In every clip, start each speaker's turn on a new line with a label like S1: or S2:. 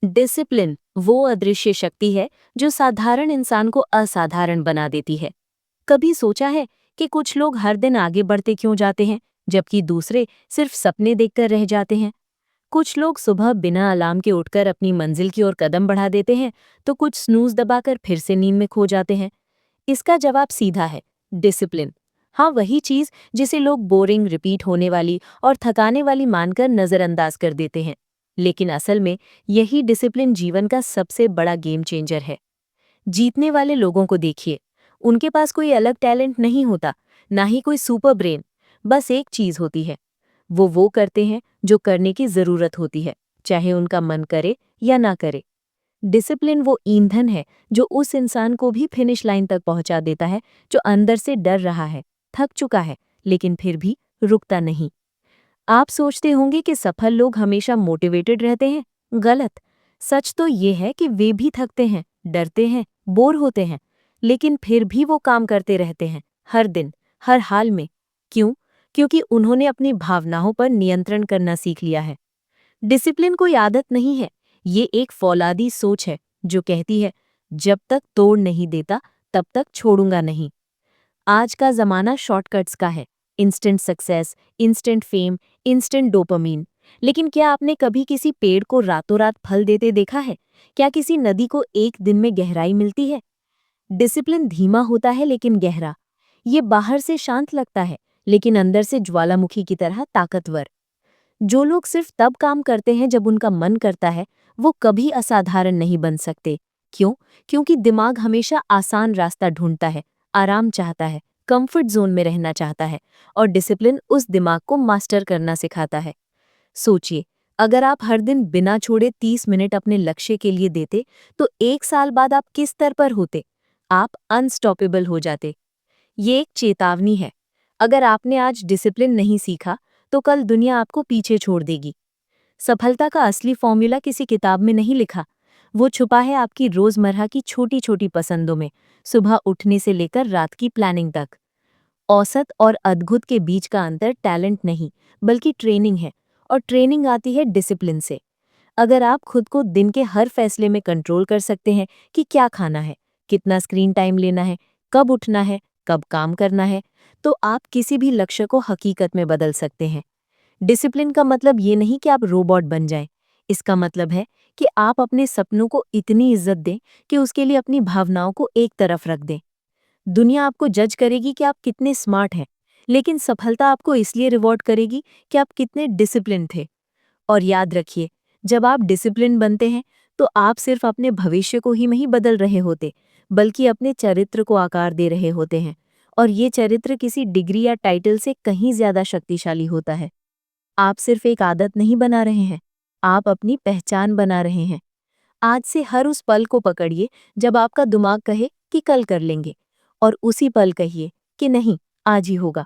S1: Discipline वो अदृश्य शक्ति है जो साधारण इंसान को असाधारण बना देती है। कभी सोचा है कि कुछ लोग हर दिन आगे बढ़ते क्यों जाते हैं, जबकि दूसरे सिर्फ सपने देखकर रह जाते हैं? कुछ लोग सुबह बिना अलार्म के उठकर अपनी मंजिल की ओर कदम बढ़ा देते हैं, तो कुछ स्नूज दबाकर फिर से नींद में खो जाते हैं। इसका जवाब सीधा है, डिसिप्लिन। हाँ, वही चीज जिसे लोग बोरिंग, रिपीट होने वाली और थकाने वाली मानकर नजरअंदाज कर देते हैं। लेकिन असल में यही डिसिप्लिन जीवन का सबसे बड़ा गेम चेंजर है। जीतने वाले लोगों को देखिए, उनके पास कोई अलग टैलेंट नहीं होता, ना ही कोई सुपर ब्रेन। बस एक चीज होती है, वो करते हैं जो करने की जरूरत होती है, चाहे उनका मन करे या ना करे। डिसिप्लिन वो ईंधन है जो उस इंसान को भी फिनिश लाइन तक पहुंचा देता है, जो अंदर से डर रहा है, थक चुका है, लेकिन फिर भी रुकता नहीं। आप सोचते होंगे कि सफल लोग हमेशा मोटिवेटेड रहते हैं। गलत। सच तो ये है कि वे भी थकते हैं, डरते हैं, बोर होते हैं, लेकिन फिर भी वो काम करते रहते हैं, हर दिन, हर हाल में। क्यों? क्योंकि उन्होंने अपनी भावनाओं पर नियंत्रण करना सीख लिया है। डिसिप्लिन कोई आदत नहीं है, ये एक फौलादी सोच है जो कहती है, जब तक तोड़ नहीं देता तब तक छोड़ूंगा नहीं। आज का जमाना शॉर्टकट्स का है, instant success, instant fame, instant dopamine. लेकिन क्या आपने कभी किसी पेड़ को रातों रात फल देते देखा है? क्या किसी नदी को एक दिन में गहराई मिलती है? डिसिप्लिन धीमा होता है लेकिन गहरा। ये बाहर से शांत लगता है, लेकिन अंदर से ज्वालामुखी की तरह ताकतवर। जो लोग सिर्फ तब काम करते हैं जब उनका मन करता है, वो कभी असाधारण नहीं बन सकते। क्यों? क्योंकि दिमाग हमेशा आसान रास्ता ढूंढता है, आराम चाहता है, कंफर्ट जोन में रहना चाहता है, और डिसिप्लिन उस दिमाग को मास्टर करना सिखाता है। सोचिए, अगर आप हर दिन बिना छोड़े 30 मिनट अपने लक्ष्य के लिए देते, तो 1 साल बाद आप किस स्तर पर होते? आप अनस्टॉपेबल हो जाते। ये एक चेतावनी है। अगर आपने आज डिसिप्लिन नहीं सीखा, तो कल दुनिया आपको पीछे छोड़ देगी। सफलता का असली फॉर्मूला किसी किताब में नहीं लिखा। वो छुपा है आपकी रोजमर्रा की छोटी छोटी पसंदों में, सुबह उठने से लेकर रात की प्लानिंग तक। औसत और अद्भुत के बीच का अंतर टैलेंट नहीं, बल्कि ट्रेनिंग है, और ट्रेनिंग आती है डिसिप्लिन से। अगर आप खुद को दिन के हर फैसले में कंट्रोल कर सकते हैं कि क्या खाना है, कितना स्क्रीन टाइम लेना है, कब उठना है, कब काम करना है, तो आप किसी भी लक्ष्य को हकीकत में बदल सकते हैं। डिसिप्लिन का मतलब ये नहीं कि आप रोबोट बन जाएं। इसका मतलब है कि आप अपने सपनों को इतनी इज्जत दें कि उसके लिए अपनी भावनाओं को एक तरफ रख दें। दुनिया आपको जज करेगी कि आप कितने स्मार्ट हैं, लेकिन सफलता आपको इसलिए रिवॉर्ड करेगी कि आप कितने डिसिप्लिन थे। और याद रखिए, जब आप डिसिप्लिन बनते हैं, तो आप सिर्फ अपने भविष्य को ही नहीं बदल रहे होते, बल्कि अपने चरित्र को आकार दे रहे होते हैं। और ये चरित्र किसी डिग्री या टाइटल से कहीं ज्यादा शक्तिशाली होता है। आप सिर्फ एक आदत नहीं बना रहे हैं, आप अपनी पहचान बना रहे हैं। आज से हर उस पल को पकड़िए जब आपका दिमाग कहे कि कल कर लेंगे, और उसी पल कहिए कि नहीं, आज ही होगा,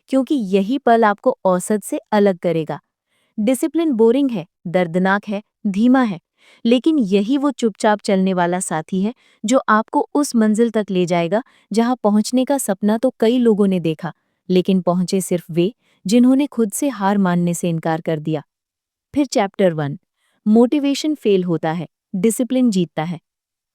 S1: क्योंकि यही पल आपको औसत से अलग करेगा। डिसिप्लिन बोरिंग है, दर्दनाक है, धीमा है, लेकिन यही वो चुपचाप चलने वाला साथी है जो आपको उस मंजिल तक ले जाएगा जहां पहुंचने का सपना तो कई लोगों ने देखा, लेकिन पहुंचे सिर्फ वे जिन्होंने खुद से हार मानने से इनकार कर दिया। फिर चैप्टर 1। मोटिवेशन फेल होता है, डिसिप्लिन जीतता है।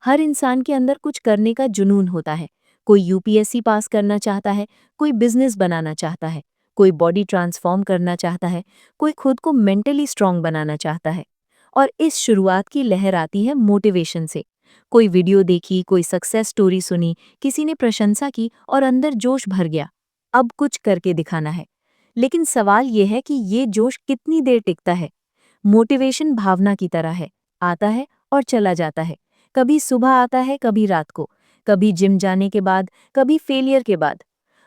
S1: हर इंसान के अंदर कुछ करने का जुनून होता है। कोई यूपीएससी पास करना चाहता है, कोई बिजनेस बनाना चाहता है, कोई बॉडी ट्रांसफॉर्म करना चाहता है, कोई खुद को मेंटली स्ट्रांग बनाना चाहता है। और इस शुरुआत की लहर आती है मोटिवेशन से। कोई वीडियो देखी, कोई सक्सेस स्टोरी सुनी, किसी ने प्रशंसा की और अंदर जोश भर गया। अब कुछ करके दिखाना है। लेकिन सवाल यह है कि ये जोश कितनी देर टिकता है। मोटिवेशन भावना की तरह है, आता है और चला जाता है। कभी सुबह आता है, कभी रात को, कभी जिम जाने के बाद, कभी फेलियर के बाद।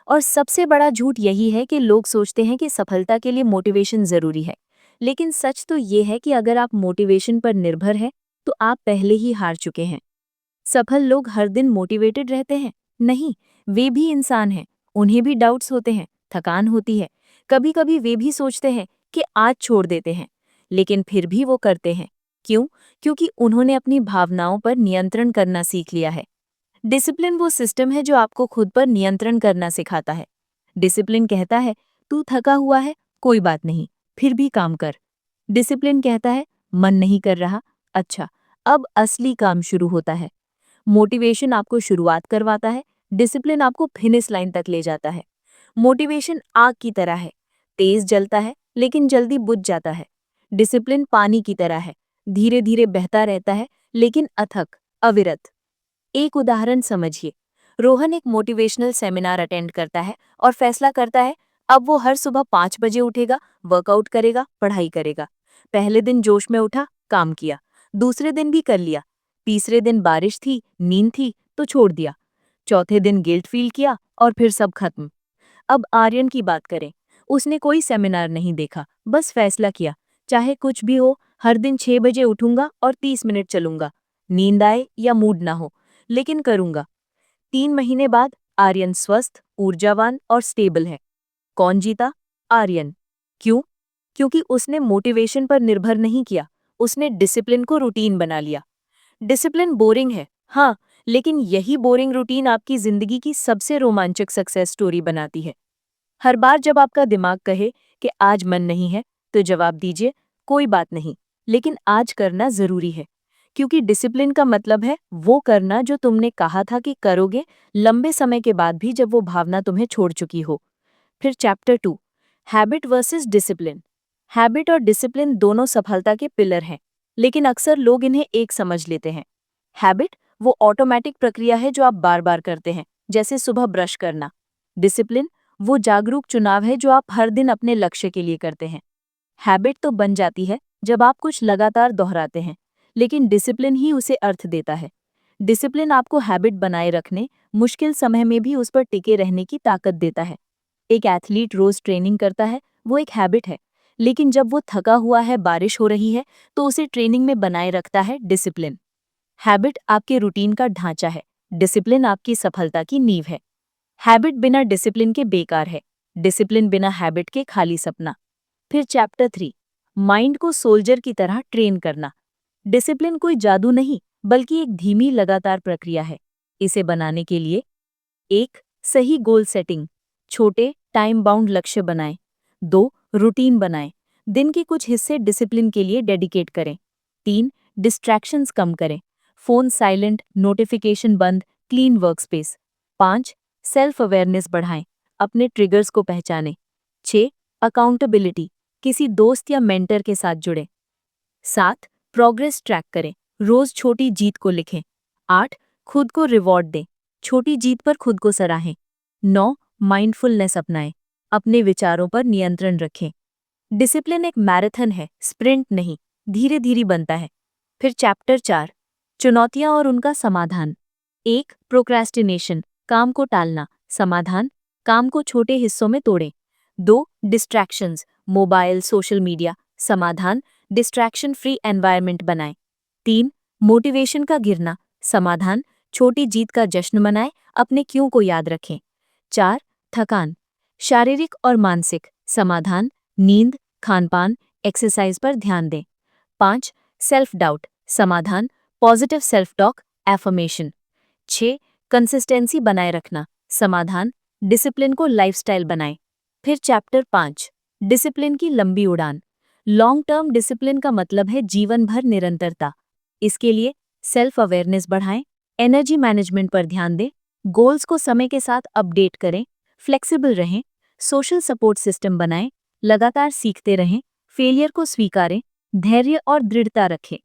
S1: और सबसे बड़ा झूठ यही है कि लोग सोचते हैं कि सफलता के लिए मोटिवेशन जरूरी है। लेकिन सच तो ये है कि अगर आप मोटिवेशन पर निर्भर हैं, तो आप पहले ही हार चुके हैं। सफल लोग हर दिन मोटिवेटेड रहते हैं? नहीं, वे भी इंसान हैं, उन्हें भी डाउट्स होते हैं, थकान होती है। कभी कभी वे भी सोचते हैं कि आज छोड़ देते हैं, लेकिन फिर भी वो करते हैं। क्यों? क्योंकि उन्होंने अपनी भावनाओं पर नियंत्रण करना सीख लिया है। डिसिप्लिन वो सिस्टम है जो आपको खुद पर नियंत्रण करना सिखाता है। डिसिप्लिन कहता है, तू थका हुआ है, कोई बात नहीं, फिर भी काम कर। डिसिप्लिन कहता है, मन नहीं कर रहा, अच्छा, अब असली काम शुरू होता है। मोटिवेशन आपको शुरुआत करवाता है, डिसिप्लिन आपको फिनिश लाइन तक ले जाता है। मोटिवेशन आग की तरह है, तेज जलता है लेकिन जल्दी बुझ जाता है। डिसिप्लिन पानी की तरह है, धीरे धीरे बहता रहता है लेकिन अथक, अविरत। एक उदाहरण समझिए। रोहन एक मोटिवेशनल सेमिनार अटेंड करता है और फैसला करता है अब वो हर सुबह 5 बजे उठेगा, वर्कआउट करेगा, पढ़ाई करेगा। पहले दिन जोश में उठा, काम किया। दूसरे दिन भी कर लिया। तीसरे दिन बारिश थी, नींद थी तो छोड़ दिया। चौथे दिन गिल्ट फील किया और फिर सब खत्म। अब आर्यन की बात करें। उसने कोई सेमिनार नहीं देखा, बस फैसला किया, चाहे कुछ भी हो, हर दिन 6 बजे उठूंगा और 30 मिनट चलूंगा। नींद आए या मूड ना हो, लेकिन करूंगा। 3 महीने बाद आर्यन स्वस्थ, ऊर्जावान और स्टेबल है। कौन जीता? आर्यन। क्यों? क्योंकि उसने मोटिवेशन पर निर्भर नहीं किया, उसने डिसिप्लिन को रूटीन बना लिया। डिसिप्लिन बोरिंग है, हाँ, लेकिन यही बोरिंग रूटीन आपकी जिंदगी की सबसे रोमांचक सक्सेस स्टोरी बनाती है। हर बार जब आपका दिमाग कहे कि आज मन नहीं है, तो जवाब दीजिए, कोई बात नहीं, लेकिन आज करना जरूरी है। क्योंकि डिसिप्लिन का मतलब है वो करना जो तुमने कहा था कि करोगे, लंबे समय के बाद भी जब वो भावना तुम्हें छोड़ चुकी हो। फिर chapter 2, habit versus discipline. Habit और डिसिप्लिन दोनों सफलता के पिलर हैं, लेकिन अक्सर लोग इन्हें एक समझ लेते हैं। हैबिट वो ऑटोमेटिक प्रक्रिया है जो आप बार बार करते हैं, जैसे सुबह ब्रश करना। डिसिप्लिन वो जागरूक चुनाव है जो आप हर दिन अपने लक्ष्य के लिए करते हैं। हैबिट तो बन जाती है जब आप कुछ लगातार दोहराते हैं, लेकिन डिसिप्लिन ही उसे अर्थ देता है। डिसिप्लिन आपको हैबिट बनाए रखने, मुश्किल समय में भी उस पर टिके रहने की ताकत देता है। एक एथलीट रोज ट्रेनिंग करता है, वो एक हैबिट है, लेकिन जब वो थका हुआ है, बारिश हो रही है, तो उसे ट्रेनिंग में बनाए रखता है डिसिप्लिन। हैबिट आपके रूटीन का ढांचा है, डिसिप्लिन आपकी सफलता की नींव है। हैबिट बिना डिसिप्लिन के बेकार है, डिसिप्लिन बिना हैबिट के खाली सपना। फिर चैप्टर 3, माइंड को सोल्जर की तरह ट्रेन करना। डिसिप्लिन कोई जादू नहीं, बल्कि एक धीमी लगातार प्रक्रिया है। इसे बनाने के लिए 1. सही गोल सेटिंग, छोटे टाइम बाउंड लक्ष्य बनाएं। 2. रूटीन बनाएं, दिन के कुछ हिस्से डिसिप्लिन के लिए डेडिकेट करें। 3. डिस्ट्रैक्शंस कम करें, फोन साइलेंट, नोटिफिकेशन बंद, क्लीन वर्कस्पेस। 5. सेल्फ अवेयरनेस बढ़ाएं, अपने ट्रिगर्स को पहचानें। 6. अकाउंटेबिलिटी, किसी दोस्त या मेंटर के साथ जुड़ें। 7. प्रोग्रेस ट्रैक करें, रोज छोटी जीत को लिखें। 8. खुद को रिवॉर्ड दें, छोटी जीत पर खुद को सराहें। 9. माइंडफुलनेस अपनाएं, अपने विचारों पर नियंत्रण रखें। डिसिप्लिन एक मैराथन है, स्प्रिंट नहीं, धीरे धीरे बनता है। फिर चैप्टर 4, चुनौतियां और उनका समाधान। 1. प्रोक्रेस्टिनेशन, काम को टालना। समाधान, काम को छोटे हिस्सों में तोड़ें। 2. Distractions, mobile, social media. समाधान, डिस्ट्रैक्शन फ्री एनवायरनमेंट बनाएं। 3. मोटिवेशन का गिरना। समाधान, छोटी जीत का जश्न मनाएं, अपने क्यों को याद रखें। 4. थकान, शारीरिक और मानसिक। समाधान, नींद, खानपान, एक्सरसाइज पर ध्यान दें। 5. Self doubt. समाधान, positive self talk, affirmation. 6. Consistency बनाए रखना। समाधान, डिसिप्लिन को लाइफस्टाइल बनाएं। फिर चैप्टर 5, डिसिप्लिन की लंबी उड़ान। लॉन्ग टर्म डिसिप्लिन का मतलब है जीवन भर निरंतरता। इसके लिए सेल्फ अवेयरनेस बढ़ाएं, एनर्जी मैनेजमेंट पर ध्यान दें, गोल्स को समय के साथ अपडेट करें, फ्लेक्सिबल रहें, सोशल सपोर्ट सिस्टम बनाएं, लगातार सीखते रहें, फेलियर को स्वीकारें, धैर्य और दृढ़ता रखें।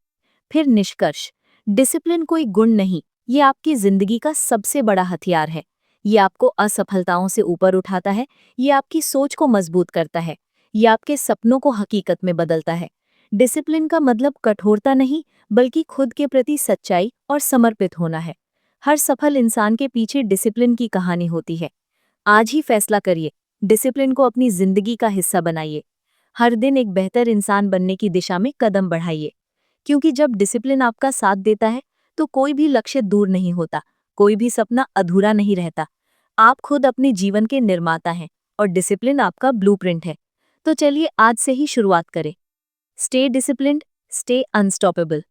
S1: फिर निष्कर्ष, डिसिप्लिन कोई गुण नहीं, ये आपकी जिंदगी का सबसे बड़ा हथियार है। ये आपको असफलताओं से ऊपर उठाता है, ये आपकी सोच को मजबूत करता है, ये आपके सपनों को हकीकत में बदलता है। डिसिप्लिन का मतलब कठोरता नहीं, बल्कि खुद के प्रति सच्चाई और समर्पित होना है। हर सफल इंसान के पीछे डिसिप्लिन की कहानी होती है। आज ही फैसला करिए, डिसिप्लिन को अपनी जिंदगी का हिस्सा बनाइए। हर दिन एक बेहतर इंसान बनने की दिशा में कदम बढ़ाइए। क्योंकि जब डिसिप्लिन आपका साथ देता है, तो कोई भी लक्ष्य दूर नहीं होता, कोई भी सपना अधूरा नहीं रहता। आप खुद अपने जीवन के निर्माता हैं और डिसिप्लिन आपका ब्लूप्रिंट है। तो चलिए आज से ही शुरुआत करें। Stay disciplined, stay unstoppable.